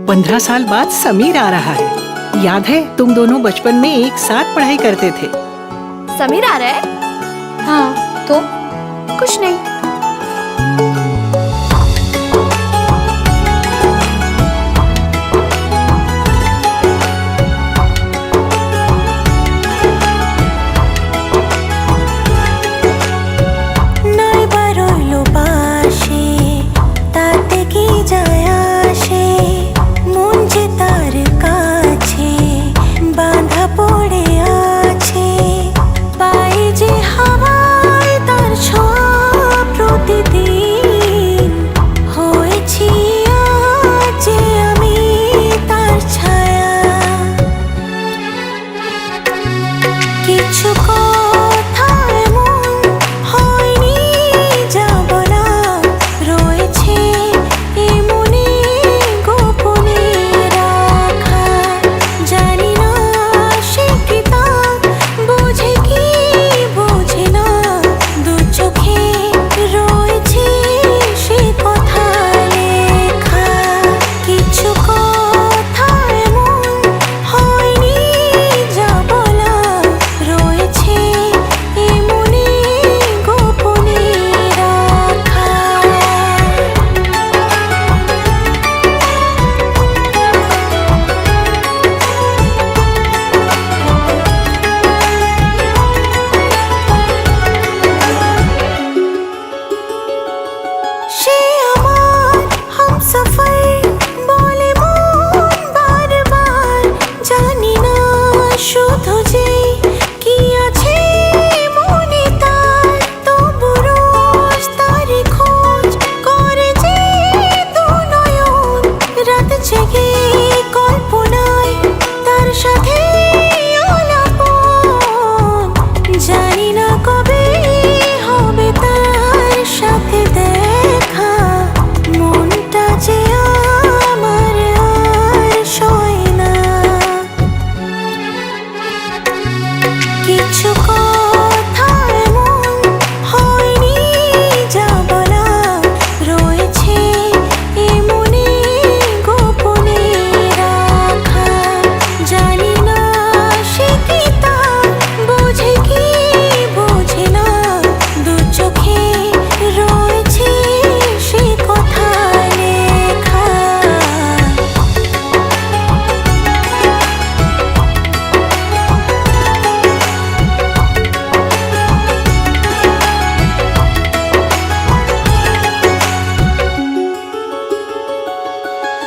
15 साल बाद समीर आ रहा है। याद है तुम दोनों बचपन में एक साथ पढ़ाई करते थे। समीर आ रहा है? हाँ तो कुछ नहीं।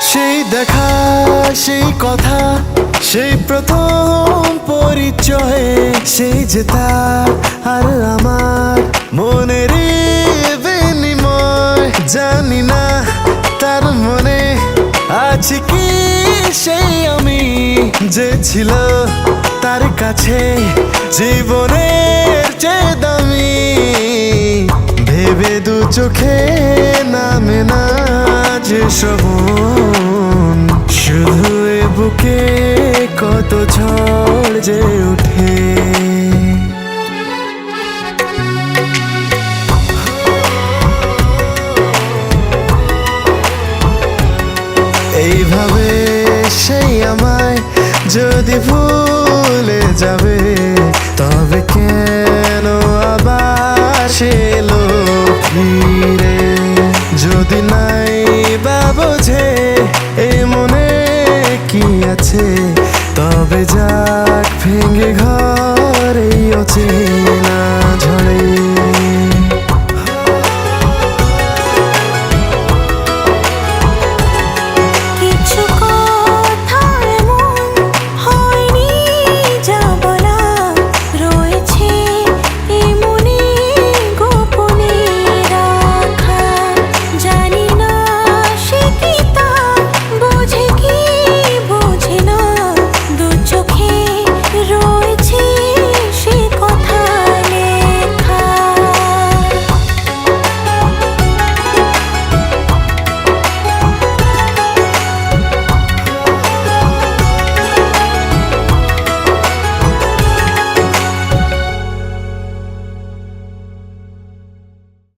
সেই দেখা সেই কথা সেই প্রথম পরিচয় সেই যে তার আর আমার মনের বিনিময় জানি না তার মনে আছে কি সেই আমি যে ছিল তার কাছে জীবনের চেয়ে দামি ভেবে দু চোখে নামে না যে শ্রবণ শুধু এ বুকে কত ঝড় যে ওঠে এইভাবে সেই আমায় যদি ভুলে যাবে তবে কেন আবার সে এলো ফিরে যদি নাই বা বোঝে এ মনে কি আছে